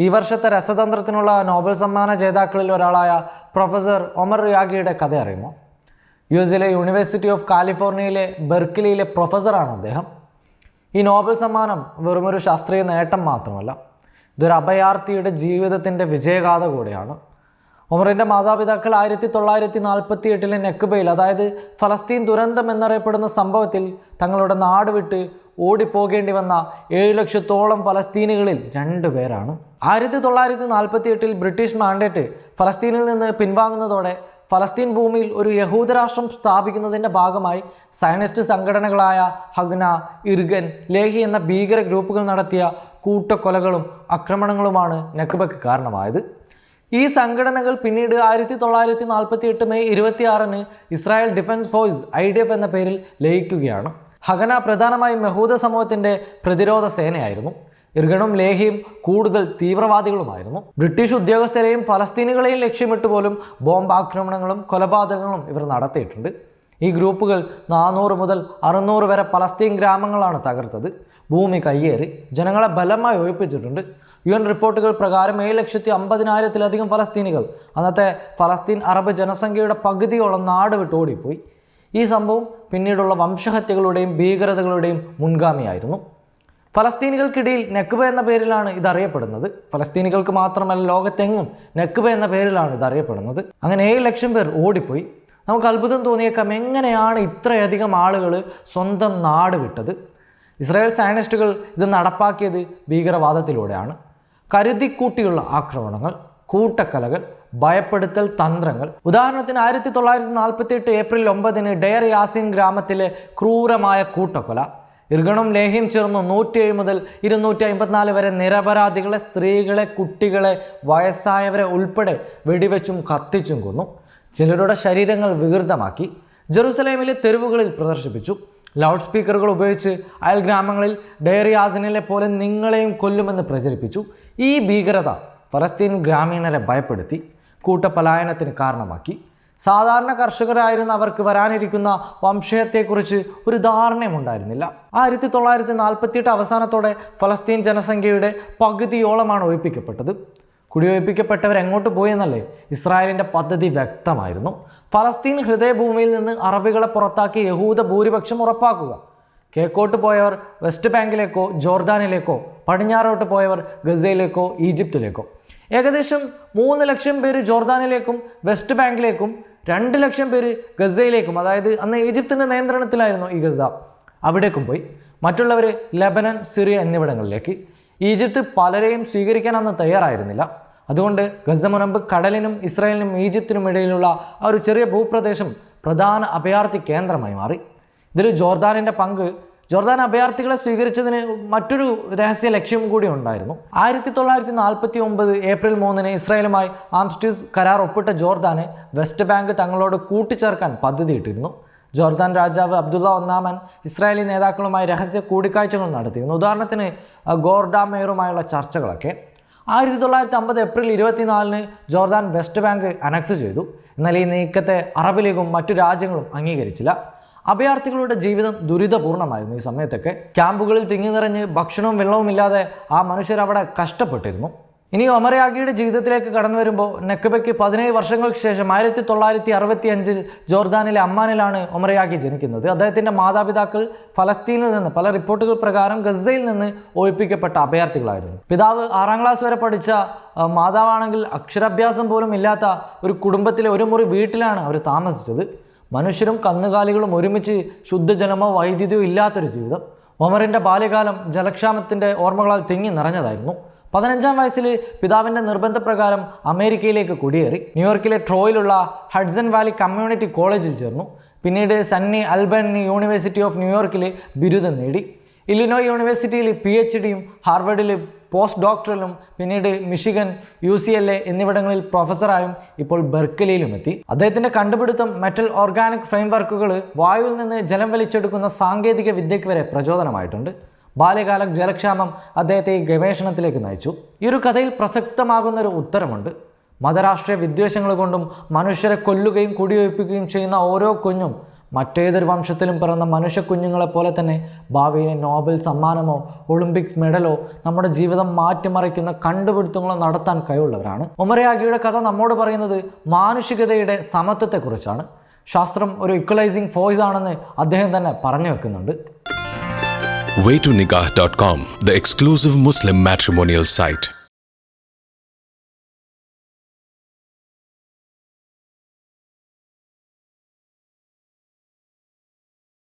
ഈ വർഷത്തെ രസതന്ത്രത്തിനുള്ള നോബൽ സമ്മാന ജേതാക്കളിൽ ഒരാളായ പ്രൊഫസർ ഒമർ റിയാഗിയുടെ കഥ അറിയുമോ? യുഎസിലെ യൂണിവേഴ്സിറ്റി ഓഫ് കാലിഫോർണിയയിലെ ബെർക്കിലിയിലെ പ്രൊഫസറാണ് അദ്ദേഹം. ഈ നോബൽ സമ്മാനം വെറുമൊരു ശാസ്ത്രീയ നേട്ടം മാത്രമല്ല, ഇതൊരു അഭയാർത്ഥിയുടെ ജീവിതത്തിൻ്റെ വിജയഗാഥ കൂടിയാണ്. ഒമറിൻ്റെ മാതാപിതാക്കൾ 1948 നെക്ബയിൽ, അതായത് ഫലസ്തീൻ ദുരന്തം എന്നറിയപ്പെടുന്ന സംഭവത്തിൽ തങ്ങളുടെ നാട് വിട്ട് ഓടിപ്പോകേണ്ടി വന്ന 7 ലക്ഷത്തോളം ഫലസ്തീനികളിൽ 2 പേരാണ്. 1948 ബ്രിട്ടീഷ് മാൻഡേറ്റ് ഫലസ്തീനിൽ നിന്ന് പിൻവാങ്ങുന്നതോടെ ഫലസ്തീൻ ഭൂമിയിൽ ഒരു യഹൂദരാഷ്ട്രം സ്ഥാപിക്കുന്നതിൻ്റെ ഭാഗമായി സയനിസ്റ്റ് സംഘടനകളായ ഹഗ്ന, ഇർഗൻ, ലേഹി എന്ന ഭീകര ഗ്രൂപ്പുകൾ നടത്തിയ കൂട്ടക്കൊലകളും ആക്രമണങ്ങളുമാണ് നെക്ബയ്ക്ക് കാരണമായത്. ഈ സംഘടനകൾ പിന്നീട് 1948 May 26 Israel defence force IDF എന്ന പേരിൽ ലയിക്കുകയാണ്. ഹഗന പ്രധാനമായും യഹൂദ സമൂഹത്തിൻ്റെ പ്രതിരോധ സേനയായിരുന്നു. ഇർഗണും ലേഹിയും കൂടുതൽ തീവ്രവാദികളുമായിരുന്നു. ബ്രിട്ടീഷ് ഉദ്യോഗസ്ഥരെയും ഫലസ്തീനികളെയും ലക്ഷ്യമിട്ട് പോലും ബോംബാക്രമണങ്ങളും കൊലപാതകങ്ങളും ഇവർ നടത്തിയിട്ടുണ്ട്. ഈ ഗ്രൂപ്പുകൾ 400 മുതൽ 600 വരെ പലസ്തീൻ ഗ്രാമങ്ങളാണ് തകർത്തത്. ഭൂമി കയ്യേറി ജനങ്ങളെ ബലമായി ഒഴിപ്പിച്ചിട്ടുണ്ട്. UN റിപ്പോർട്ടുകൾ പ്രകാരം 7,50,000-ലധികം ഫലസ്തീനികൾ, അന്നത്തെ ഫലസ്തീൻ അറബ് ജനസംഖ്യയുടെ പകുതിയോളം നാട് വിട്ട് ഓടിപ്പോയി. ഈ സംഭവം പിന്നീടുള്ള വംശഹത്യകളുടെയും ഭീകരതകളുടെയും മുൻഗാമിയായിരുന്നു. ഫലസ്തീനികൾക്കിടയിൽ നെക്ബ എന്ന പേരിലാണ് ഇതറിയപ്പെടുന്നത്. ഫലസ്തീനികൾക്ക് മാത്രമല്ല, ലോകത്തെങ്ങും നെക്ബ എന്ന പേരിലാണ് ഇതറിയപ്പെടുന്നത്. അങ്ങനെ 7 ലക്ഷം പേർ ഓടിപ്പോയി. നമുക്ക് അത്ഭുതം തോന്നിയേക്കാം, എങ്ങനെയാണ് ഇത്രയധികം ആളുകൾ സ്വന്തം നാട് വിട്ടത്? ഇസ്രായേൽ സയനിസ്റ്റുകൾ ഇത് നടപ്പാക്കിയത് ഭീകരവാദത്തിലൂടെയാണ്. കരുതിക്കൂട്ടിയുള്ള ആക്രമണങ്ങൾ, കൂട്ടക്കലകൾ, ഭയപ്പെടുത്തൽ തന്ത്രങ്ങൾ. ഉദാഹരണത്തിന് 1948 ഏപ്രിൽ 9 ഡെയർ യാസിൻ ഗ്രാമത്തിലെ ക്രൂരമായ കൂട്ടക്കൊല. ഇർഗണും ലേഹിയും ചേർന്ന് 107 മുതൽ 254 വരെ നിരപരാധികളെ, സ്ത്രീകളെ, കുട്ടികളെ, വയസ്സായവരെ ഉൾപ്പെടെ വെടിവെച്ചും കത്തിച്ചും കൊന്നു. ചിലരുടെ ശരീരങ്ങൾ വികൃതമാക്കി ജെറുസലേമിലെ തെരുവുകളിൽ പ്രദർശിപ്പിച്ചു. ലൗഡ് സ്പീക്കറുകൾ ഉപയോഗിച്ച് അയൽ ഗ്രാമങ്ങളിൽ ഡെയർ യാസിനിലെ പോലെ നിങ്ങളെയും കൊല്ലുമെന്ന് പ്രചരിപ്പിച്ചു. ഈ ഭീകരത ഫലസ്തീൻ ഗ്രാമീണരെ ഭയപ്പെടുത്തി, കൂട്ടപലായനത്തിന് കാരണമാക്കി. സാധാരണ കർഷകരായിരുന്ന അവർക്ക് വരാനിരിക്കുന്ന വംശഹത്യയെക്കുറിച്ച് ഒരു ധാരണയും ഉണ്ടായിരുന്നില്ല. 1948 അവസാനത്തോടെ ഫലസ്തീൻ ജനസംഖ്യയുടെ പകുതിയോളമാണ് ഒഴിപ്പിക്കപ്പെട്ടത്. കുടിയൊഴിപ്പിക്കപ്പെട്ടവർ എങ്ങോട്ട് പോയെന്നല്ലേ? ഇസ്രായേലിൻ്റെ പദ്ധതി വ്യക്തമായിരുന്നു. ഫലസ്തീൻ ഹൃദയഭൂമിയിൽ നിന്ന് അറബികളെ പുറത്താക്കി യഹൂദ ഭൂരിപക്ഷം ഉറപ്പാക്കുക. കിഴക്കോട്ട് പോയവർ വെസ്റ്റ് ബാങ്കിലേക്കോ ജോർദാനിലേക്കോ, പടിഞ്ഞാറോട്ട് പോയവർ ഗസയിലേക്കോ ഈജിപ്തിലേക്കോ. ഏകദേശം 3 ലക്ഷം പേര് ജോർദാനിലേക്കും വെസ്റ്റ് ബാങ്കിലേക്കും 2 ലക്ഷം പേര് ഗസയിലേക്കും, അതായത് അന്ന് ഈജിപ്തിൻ്റെ നിയന്ത്രണത്തിലായിരുന്നു ഈ ഗസ, അവിടേക്കും പോയി. മറ്റുള്ളവർ ലെബനൻ, സിറിയ എന്നിവിടങ്ങളിലേക്ക്. ഈജിപ്ത് പലരെയും സ്വീകരിക്കാൻ അന്ന് തയ്യാറായിരുന്നില്ല. അതുകൊണ്ട് ഗസ മുനമ്പ് കടലിനും ഇസ്രായേലിനും ഈജിപ്തിനും ഇടയിലുള്ള ആ ഒരു ചെറിയ ഭൂപ്രദേശം പ്രധാന അഭയാർത്ഥി കേന്ദ്രമായി മാറി. ഇതിൽ ജോർദാനിൻ്റെ പങ്ക്, ജോർദാൻ അഭയാർത്ഥികളെ സ്വീകരിച്ചതിന് മറ്റൊരു രഹസ്യ ലക്ഷ്യം കൂടി ഉണ്ടായിരുന്നു. 1949 ഏപ്രിൽ 3 ഇസ്രായേലുമായി ആംസ്റ്റീസ് കരാർ ഒപ്പിട്ട ജോർദാന് വെസ്റ്റ് ബാങ്ക് തങ്ങളോട് കൂട്ടിച്ചേർക്കാൻ പദ്ധതിയിട്ടിരുന്നു. ജോർദാൻ രാജാവ് അബ്ദുള്ള ഒന്നാമൻ ഇസ്രായേലി നേതാക്കളുമായി രഹസ്യ കൂടിക്കാഴ്ചകൾ നടത്തിയിരുന്നു. ഉദാഹരണത്തിന് ഗോർഡ മേയറുമായുള്ള ചർച്ചകളൊക്കെ. 1950 April 24 Jordan West Bank annex ചെയ്തു. എന്നാൽ ഈ നീക്കത്തെ അറബ് ലീഗും മറ്റു രാജ്യങ്ങളും അംഗീകരിച്ചില്ല. അഭയാർത്ഥികളുടെ ജീവിതം ദുരിതപൂർണമായിരുന്നു. ഈ സമയത്തൊക്കെ ക്യാമ്പുകളിൽ തിങ്ങി നിറഞ്ഞ് ഭക്ഷണവും വെള്ളവും ഇല്ലാതെ ആ മനുഷ്യരവിടെ കഷ്ടപ്പെട്ടിരുന്നു. ഇനി ഒമർ റിയാഗിയുടെ ജീവിതത്തിലേക്ക് കടന്നു വരുമ്പോൾ, നെക്ബയ്ക്ക് 17 വർഷങ്ങൾക്ക് ശേഷം 1965 ജോർദാനിലെ അമ്മാനിലാണ് ഒമർ റിയാഗി ജനിക്കുന്നത്. അദ്ദേഹത്തിൻ്റെ മാതാപിതാക്കൾ ഫലസ്തീനിൽ നിന്ന്, പല റിപ്പോർട്ടുകൾ പ്രകാരം ഗസയിൽ നിന്ന് ഒഴിപ്പിക്കപ്പെട്ട അഭയാർത്ഥികളായിരുന്നു. പിതാവ് 6ാം ക്ലാസ് വരെ പഠിച്ച, മാതാവാണെങ്കിൽ അക്ഷരാഭ്യാസം പോലും ഇല്ലാത്ത ഒരു കുടുംബത്തിലെ ഒരു മുറി വീട്ടിലാണ് അവർ താമസിച്ചത്. മനുഷ്യരും കന്നുകാലികളും ഒരുമിച്ച് ശുദ്ധജലമോ വൈദ്യുതിയോ ഇല്ലാത്തൊരു ജീവിതം. ഒമറിൻ്റെ ബാല്യകാലം ജലക്ഷാമത്തിൻ്റെ ഓർമ്മകളാൽ തിങ്ങി നിറഞ്ഞതായിരുന്നു. 15-ാം വയസ്സിൽ പിതാവിൻ്റെ നിർബന്ധപ്രകാരം അമേരിക്കയിലേക്ക് കുടിയേറി. ന്യൂയോർക്കിലെ ട്രോയിലുള്ള ഹഡ്സൺ വാലി കമ്മ്യൂണിറ്റി കോളേജിൽ ചേർന്നു. പിന്നീട് സണ്ണി അൽബനി യൂണിവേഴ്സിറ്റി ഓഫ് ന്യൂയോർക്കിൽ ബിരുദം നേടി. ഇല്ലിനോയ് യൂണിവേഴ്സിറ്റിയിൽ PhDയും ഹാർവർഡിൽ പോസ്റ്റ് ഡോക്ടറലും, പിന്നീട് മിഷിഗൻ, UCLA എന്നിവിടങ്ങളിൽ പ്രൊഫസറായും ഇപ്പോൾ ബെർക്കലിയിലും എത്തി. അദ്ദേഹത്തിൻ്റെ കണ്ടുപിടുത്തം മെറ്റൽ ഓർഗാനിക് ഫ്രെയിംവർക്കുകൾ വായുവിൽ നിന്ന് ജലം വലിച്ചെടുക്കുന്ന സാങ്കേതിക വിദ്യയ്ക്ക് വരെ പ്രചോദനമായിട്ടുണ്ട്. ബാല്യകാല ജലക്ഷാമം അദ്ദേഹത്തെ ഈ ഗവേഷണത്തിലേക്ക് നയിച്ചു. ഈ ഒരു കഥയിൽ പ്രസക്തമാകുന്നൊരു ഉത്തരമുണ്ട്. മതരാഷ്ട്രീയ വിദ്വേഷങ്ങൾ കൊണ്ടും മനുഷ്യരെ കൊല്ലുകയും കുടിയൊഴിപ്പിക്കുകയും ചെയ്യുന്ന ഓരോ കുഞ്ഞും മറ്റേതൊരു വംശത്തിലും പിറന്ന മനുഷ്യ കുഞ്ഞുങ്ങളെപ്പോലെ തന്നെ ഭാവിയിൽ നോബൽ സമ്മാനമോ ഒളിമ്പിക്സ് മെഡലോ നമ്മുടെ ജീവിതം മാറ്റിമറിക്കുന്ന കണ്ടുപിടുത്തങ്ങളോ നടത്താൻ കഴിവുള്ളവരാണ്. ഒമർ യാഗിയുടെ കഥ നമ്മോട് പറയുന്നത് മാനുഷികതയുടെ സമത്വത്തെക്കുറിച്ചാണ്. ശാസ്ത്രം ഒരു ഇക്വലൈസിംഗ് ഫോഴ്സ് ആണെന്ന് അദ്ദേഹം തന്നെ പറഞ്ഞു വെക്കുന്നുണ്ട്. waytonikah.com, the exclusive Muslim matrimonial site.